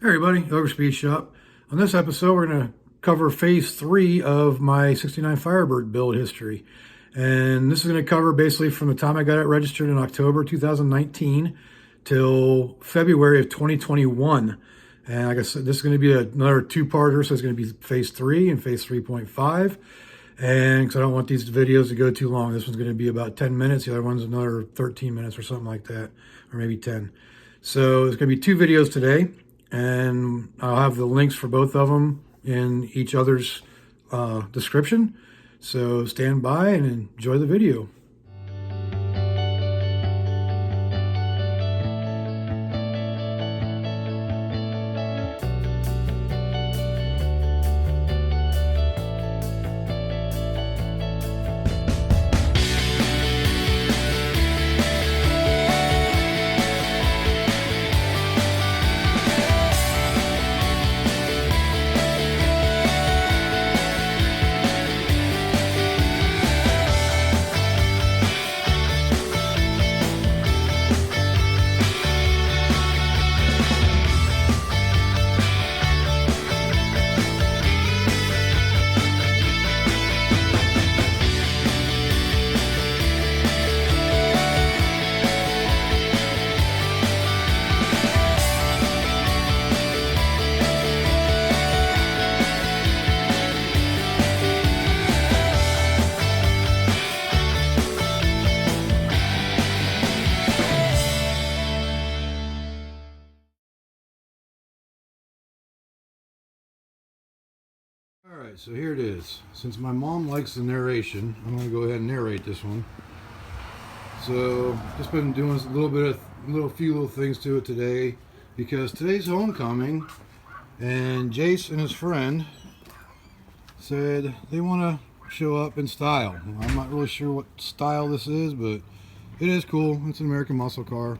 Hey everybody, Over Speed Shop. On this episode, we're going to cover phase 3 of my 69 Firebird build history. And this is going to cover basically from the time I got it registered in October 2019 till February of 2021. And like I said, this is going to be another two-parter, so it's going to be phase 3 and phase 3.5. And because I don't want these videos to go too long, this one's going to be about 10 minutes. The other one's another 13 minutes or something like that, or maybe 10. So there's going to be two videos today. And I'll have the links for both of them in each other's description. So stand by and enjoy the video. Alright, so here it is. Since my mom likes the narration, I'm going to go ahead and narrate this one. So, just been doing a little bit of, few little things to it today, because today's homecoming, and Jace and his friend said they want to show up in style. I'm not really sure what style this is, but it is cool. It's an American muscle car.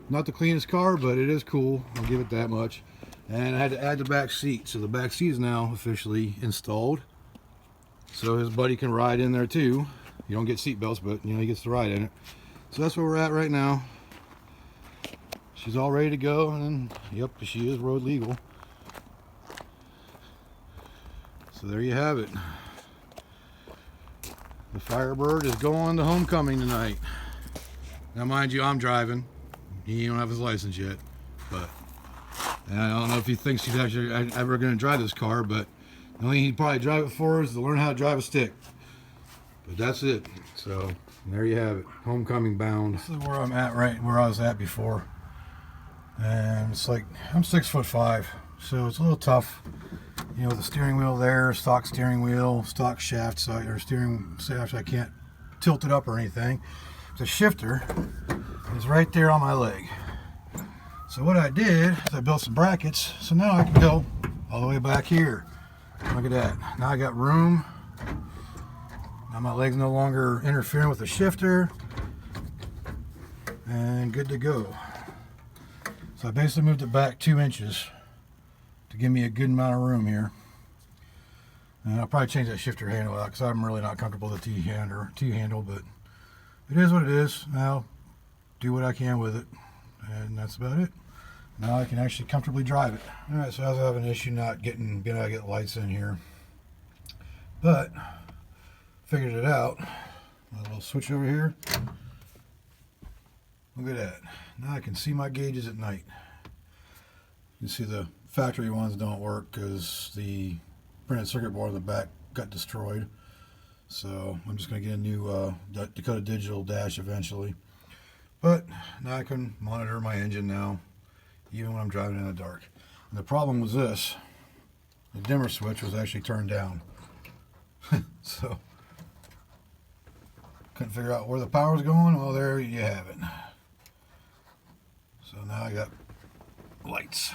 Not the cleanest car, but it is cool. I'll give it that much. And I had to add the back seat, so the back seat is now officially installed, so his buddy can ride in there too. You don't get seat belts, but you know, he gets to ride in it. So that's where we're at right now. She's all ready to go, and yep, she is road legal. So there you have it. The Firebird is going to homecoming tonight. Now mind you, I'm driving. He don't have his license yet, but and I don't know if he thinks he's actually ever going to drive this car, but the only thing he'd probably drive it for is to learn how to drive a stick. But that's it. So there you have it. Homecoming bound. This is where I'm at, right where I was at before. And it's like, I'm 6'5", so it's a little tough. You know, the steering wheel there, stock steering wheel, stock shaft, so, or steering shaft, I can't tilt it up or anything. The shifter is right there on my leg. So what I did is I built some brackets, so now I can go all the way back here. Look at that. Now I got room. Now my leg's no longer interfering with the shifter. And good to go. So I basically moved it back 2 inches to give me a good amount of room here. And I'll probably change that shifter handle out because I'm really not comfortable with the T-handle, but it is what it is. Now, do what I can with it. And that's about it. Now I can actually comfortably drive it. Alright, so I was having an issue not being able to get lights in here. But, figured it out. A little switch over here. Look at that. Now I can see my gauges at night. You can see the factory ones don't work because the printed circuit board in the back got destroyed. So I'm just going to get a new Dakota Digital dash eventually. But now I can monitor my engine now, even when I'm driving in the dark. And the problem was this: the dimmer switch was actually turned down. So couldn't figure out where the power was going. Well, there you have it. So now I got lights.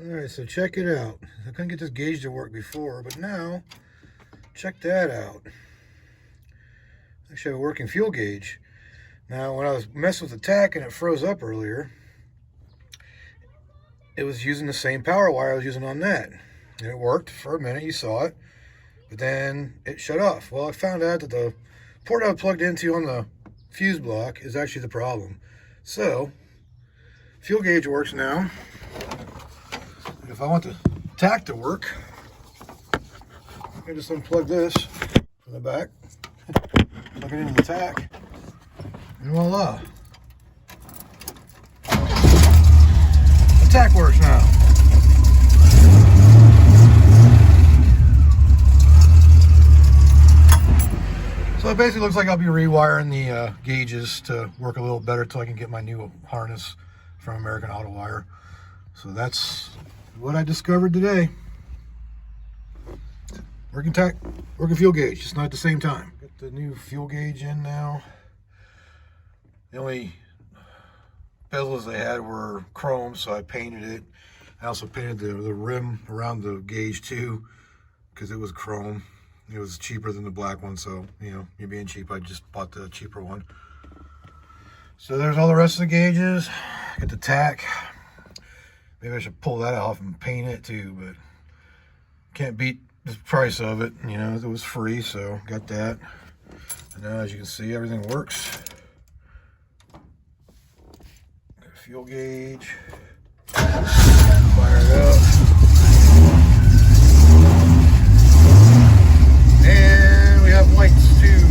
Alright, so check it out. I couldn't get this gauge to work before, but now, check that out. Actually have a working fuel gauge. Now, when I was messing with the tach and it froze up earlier, it was using the same power wire I was using on that. And it worked for a minute, you saw it, but then it shut off. Well, I found out that the port I plugged into on the fuse block is actually the problem. So, fuel gauge works now. And if I want the tach to work, I just unplug this from the back, plug it into the tach, and voila. The tach works now. So it basically looks like I'll be rewiring the gauges to work a little better till I can get my new harness from American Auto Wire. So that's what I discovered today. Working tach, working fuel gauge, just not at the same time. Got the new fuel gauge in now. The only bezels they had were chrome, so I painted it. I also painted the rim around the gauge too, because it was chrome. It was cheaper than the black one, so, you know, me being cheap, I just bought the cheaper one. So there's all the rest of the gauges. Got the tach. Maybe I should pull that off and paint it too, but can't beat the price of it. You know, it was free, so got that. And now, as you can see, everything works. Got a fuel gauge. Fire it up. And we have lights too.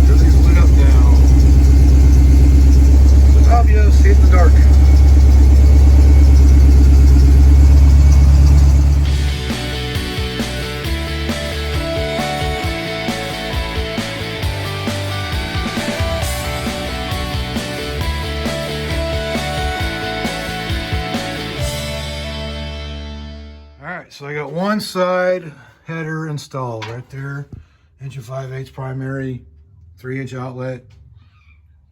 Everything's lit up now. It's obvious, see it in the dark. Alright, so I got one side header installed right there. 1 5/8" primary, 3-inch outlet,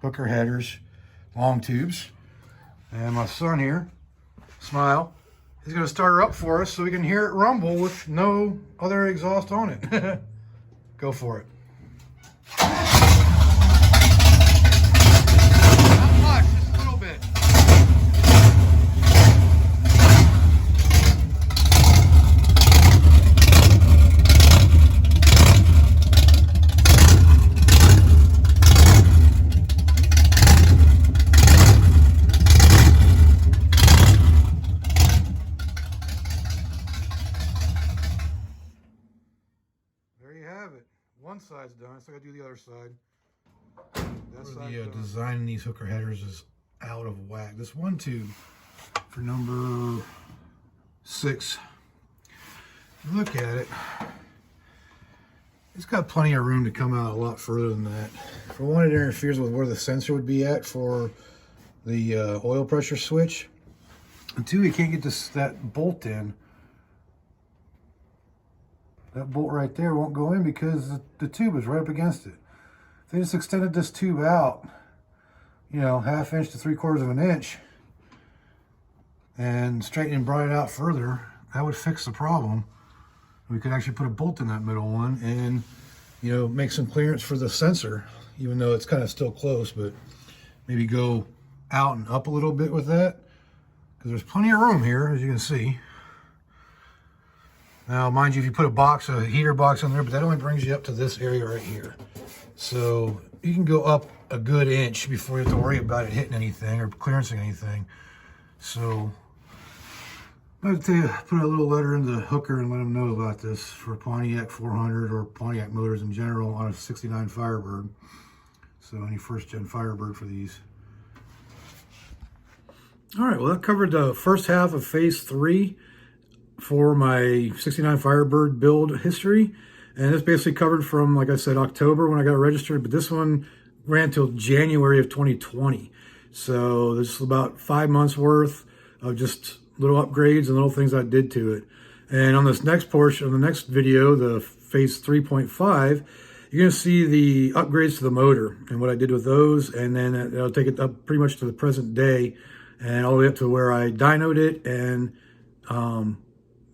hooker headers, long tubes. And my son here, Smile, he's going to start her up for us so we can hear it rumble with no other exhaust on it. Go for it. Not much, just a little bit. One side's done, so I gotta do the other side. That side the design in these hooker headers is out of whack. This one tube for number 6, look at it. It's got plenty of room to come out a lot further than that. For one, it interferes with where the sensor would be at for the oil pressure switch. And two, you can't get that bolt in. That bolt right there won't go in because the tube is right up against it. If they just extended this tube out, you know, 1/2 inch to 3/4 of an inch, and straighten and broaden it out further, that would fix the problem. We could actually put a bolt in that middle one and, you know, make some clearance for the sensor, even though it's kind of still close, but maybe go out and up a little bit with that, because there's plenty of room here, as you can see. Now, mind you, if you put a heater box on there, but that only brings you up to this area right here. So you can go up a good inch before you have to worry about it hitting anything or clearancing anything. So I have to put a little letter in the hooker and let them know about this for Pontiac 400 or Pontiac motors in general on a 69 Firebird. So any first gen Firebird for these. All right, well, that covered the first half of phase 3 for my 69 Firebird build history. And it's basically covered from, like I said, October when I got registered, but this one ran till January of 2020. So this is about 5 months worth of just little upgrades and little things I did to it. And on this next portion, on the next video, the phase 3.5, you're gonna see the upgrades to the motor and what I did with those. And then it'll take it up pretty much to the present day and all the way up to where I dynoed it and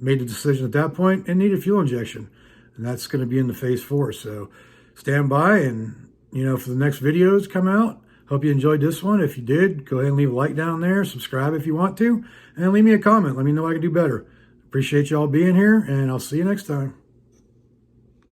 made the decision at that point and needed fuel injection. And that's going to be in the phase 4. So stand by, and for the next videos come out. Hope you enjoyed this one. If you did, go ahead and leave a like down there, subscribe if you want to, and leave me a comment. Let me know I can do better. Appreciate y'all being here, and I'll see you next time.